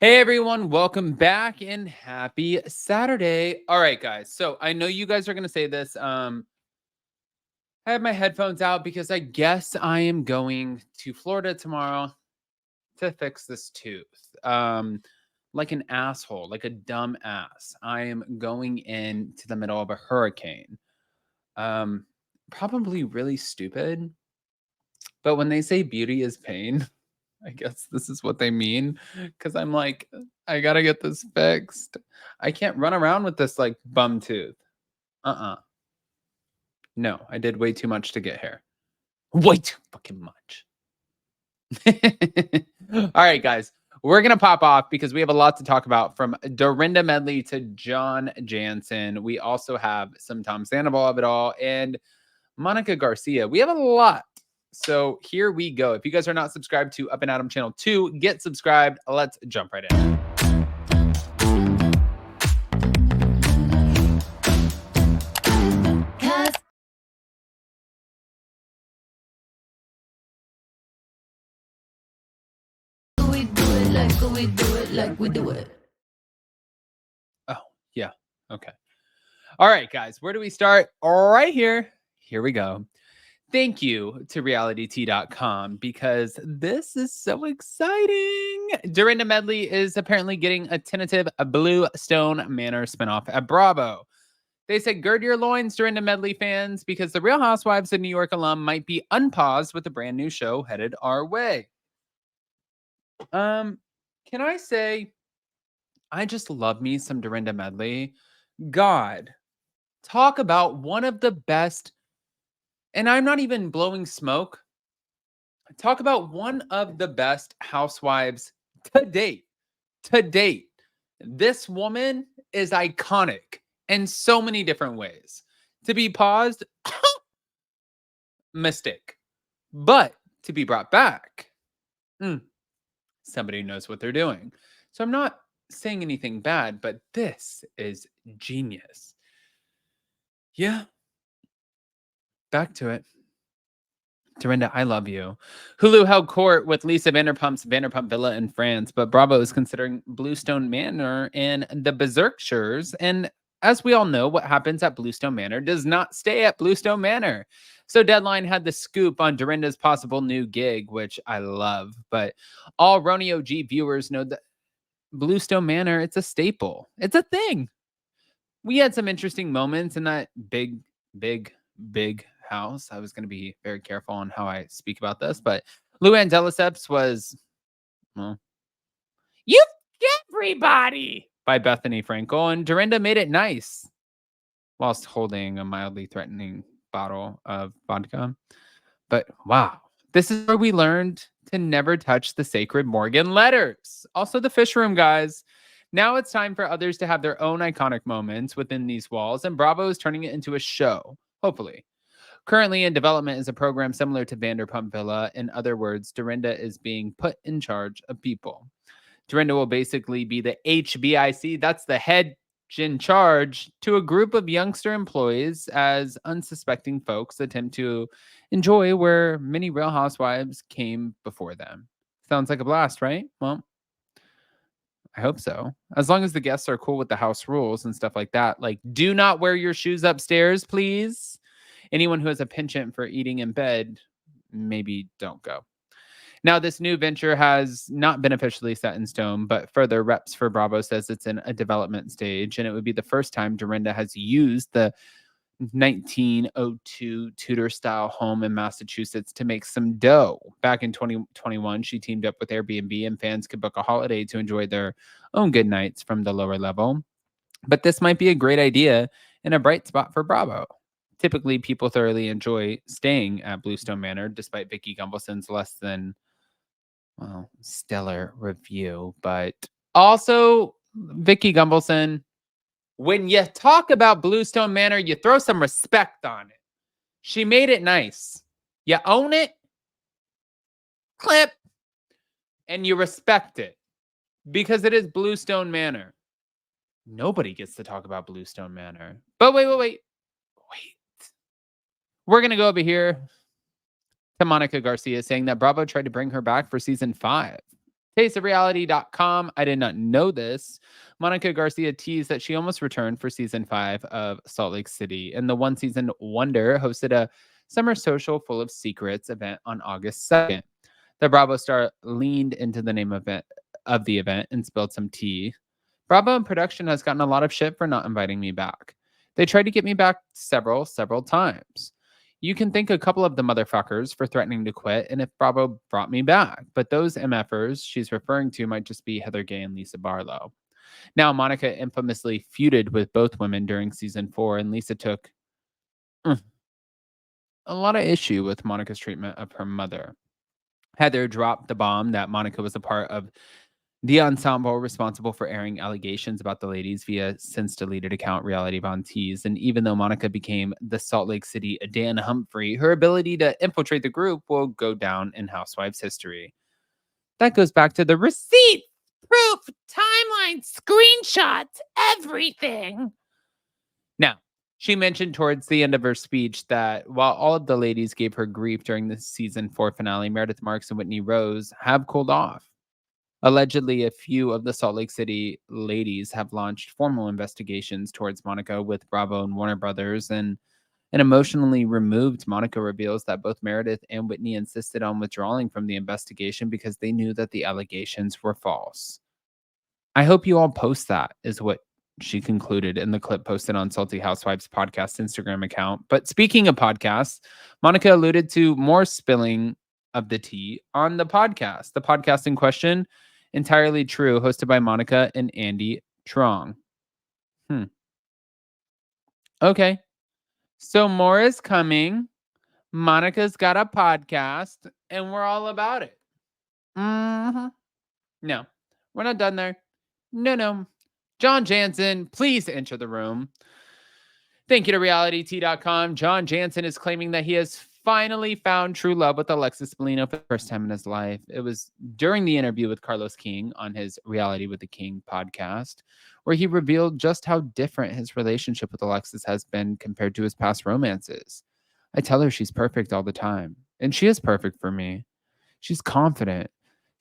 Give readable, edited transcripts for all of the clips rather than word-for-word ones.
Hey everyone, welcome back and happy Saturday. All right, guys. So I know you guys are gonna say this. I have my headphones out because I guess I am going to Florida tomorrow to fix this tooth. Like an asshole, like a dumb ass. I am going into the middle of a hurricane. Um, Probably really stupid, but when they say beauty is pain, I guess this is what they mean. Because I'm like, I gotta get this fixed. I can't run around with this like bum tooth. Uh-uh. No, I did way too much to get here. Way too fucking much. All right, guys. We're gonna pop off because we have a lot to talk about, from Dorinda Medley to John Jansen. We also have some Tom Sandoval of it all and Monica Garcia. We have a lot. So here we go. If you guys are not subscribed to Up and Adam Channel 2, get subscribed. Let's jump right in. We do it like we do it. Oh, yeah. Okay. All right, guys. Where do we start? Right here. Here we go. Thank you to realityt.com because this is so exciting. Dorinda Medley is apparently getting a tentative Bluestone Manor spinoff at Bravo. They said, gird your loins, Dorinda Medley fans, because the Real Housewives of New York alum might be unpaused with a brand new show headed our way. Can I say, I just love me some Dorinda Medley. God, talk about one of the best, and I'm not even blowing smoke. Talk about one of the best housewives to date. To date. This woman is iconic in so many different ways. To be paused, mistake. But to be brought back, somebody knows what they're doing. So I'm not saying anything bad, but this is genius. Yeah, back to it. Dorinda, I love you. Hulu held court with Lisa Vanderpump's Vanderpump Villa in France, but Bravo is considering Bluestone Manor and the Berkshires. And as we all know, what happens at Bluestone Manor does not stay at Bluestone Manor. So Deadline had the scoop on Dorinda's possible new gig, which I love. But all RHONJ viewers know that Bluestone Manor, it's a staple. It's a thing. We had some interesting moments in that big house. I was going to be very careful on how I speak about this, but Luann de Lesseps was, well, you everybody by Bethany Frankel, and Dorinda made it nice whilst holding a mildly threatening bottle of vodka. But wow, this is where we learned to never touch the sacred Morgan letters. Also, the fish room, guys. Now it's time for others to have their own iconic moments within these walls, and Bravo is turning it into a show, hopefully. Currently in development is a program similar to Vanderpump Villa. In other words, Dorinda is being put in charge of people. Dorinda will basically be the HBIC, that's the head in charge, to a group of youngster employees as unsuspecting folks attempt to enjoy where many Real Housewives came before them. Sounds like a blast, right? Well, I hope so. As long as the guests are cool with the house rules and stuff like that. Like, do not wear your shoes upstairs, please. Anyone who has a penchant for eating in bed, maybe don't go. Now, this new venture has not been officially set in stone, but further reps for Bravo says it's in a development stage, and it would be the first time Dorinda has used the 1902 Tudor-style home in Massachusetts to make some dough. Back in 2021, she teamed up with Airbnb, and fans could book a holiday to enjoy their own good nights from the lower level. But this might be a great idea and a bright spot for Bravo. Typically, people thoroughly enjoy staying at Bluestone Manor, despite Vicky Gunvalson's less than, well, stellar review. But also, Vicky Gunvalson, when you talk about Bluestone Manor, you throw some respect on it. She made it nice. You own it, clip, and you respect it because it is Bluestone Manor. Nobody gets to talk about Bluestone Manor. But wait. We're going to go over here to Monica Garcia saying that Bravo tried to bring her back for season 5. Tasteofreality.com. I did not know this. Monica Garcia teased that she almost returned for season 5 of Salt Lake City, and the one season wonder hosted a summer social full of secrets event on August 2nd. The Bravo star leaned into the name of the event and spilled some tea. Bravo and production has gotten a lot of shit for not inviting me back. They tried to get me back several times. You can thank a couple of the motherfuckers for threatening to quit and if Bravo brought me back. But those MFers she's referring to might just be Heather Gay and Lisa Barlow. Now, Monica infamously feuded with both women during season 4, and Lisa took a lot of issue with Monica's treatment of her mother. Heather dropped the bomb that Monica was a part of the ensemble responsible for airing allegations about the ladies via since deleted account Reality Von Tease. And even though Monica became the Salt Lake City Dan Humphrey, her ability to infiltrate the group will go down in Housewives history. That goes back to the receipt, proof, timeline, screenshots, everything. Now, she mentioned towards the end of her speech that while all of the ladies gave her grief during the season 4 finale, Meredith Marks and Whitney Rose have cooled off. Allegedly, a few of the Salt Lake City ladies have launched formal investigations towards Monica with Bravo and Warner Brothers, and an emotionally removed Monica reveals that both Meredith and Whitney insisted on withdrawing from the investigation because they knew that the allegations were false. I hope you all post that, is what she concluded in the clip posted on Salty Housewives podcast Instagram account. But speaking of podcasts, Monica alluded to more spilling of the tea on the podcast. The podcast in question, Entirely True, hosted by Monica and Andy Trong. Okay. So more is coming. Monica's got a podcast, and we're all about it. No, we're not done there. No. John Jansen, please enter the room. Thank you to realityt.com. John Jansen is claiming that he has finally found true love with Alexis Bellino for the first time in his life. It was during the interview with Carlos King on his Reality with the King podcast, where he revealed just how different his relationship with Alexis has been compared to his past romances. I tell her she's perfect all the time, and she is perfect for me. She's confident.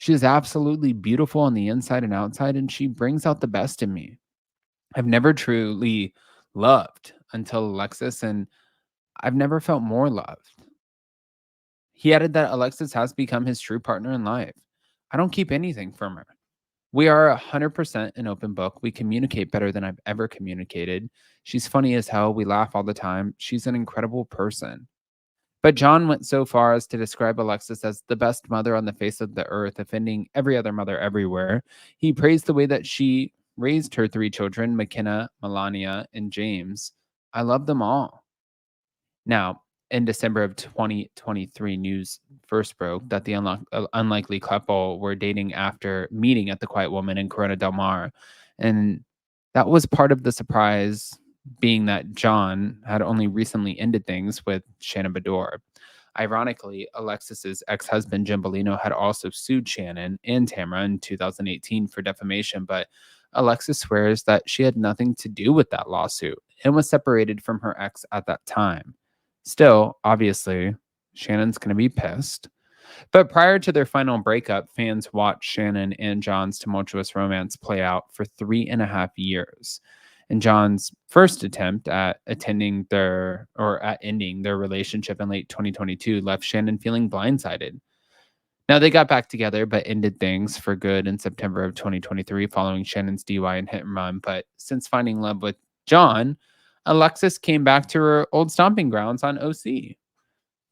She is absolutely beautiful on the inside and outside, and she brings out the best in me. I've never truly loved until Alexis, and I've never felt more loved. He added that Alexis has become his true partner in life. I don't keep anything from her. We are 100% an open book. We communicate better than I've ever communicated. She's funny as hell. We laugh all the time. She's an incredible person. But John went so far as to describe Alexis as the best mother on the face of the earth, offending every other mother everywhere. He praised the way that she raised her 3 children, McKenna, Melania, and James. I love them all. Now, in December of 2023, news first broke that the unlikely couple were dating after meeting at the Quiet Woman in Corona Del Mar. And that was part of the surprise, being that John had only recently ended things with Shannon Bedore. Ironically, Alexis's ex-husband, Jim Bellino, had also sued Shannon and Tamara in 2018 for defamation, but Alexis swears that she had nothing to do with that lawsuit and was separated from her ex at that time. Still, obviously, Shannon's going to be pissed. But prior to their final breakup, fans watched Shannon and John's tumultuous romance play out for 3.5 years. And John's first attempt at ending their relationship in late 2022 left Shannon feeling blindsided. Now, they got back together, but ended things for good in September of 2023 following Shannon's DUI and hit and run. But since finding love with John, Alexis came back to her old stomping grounds on OC.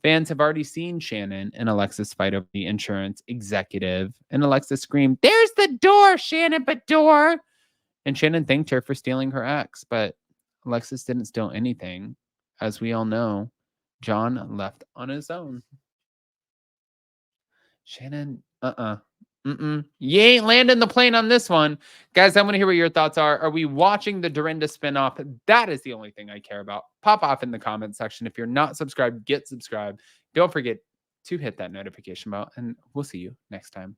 Fans have already seen Shannon and Alexis fight over the insurance executive, and Alexis screamed, "There's the door, Shannon Bedore!" And Shannon thanked her for stealing her ex, but Alexis didn't steal anything. As we all know, John left on his own. Shannon, you ain't landing the plane on this one. Guys, I want to hear what your thoughts are. Are we watching the Dorinda spinoff? That is the only thing I care about. Pop off in the comment section. If you're not subscribed, get subscribed. Don't forget to hit that notification bell, and we'll see you next time.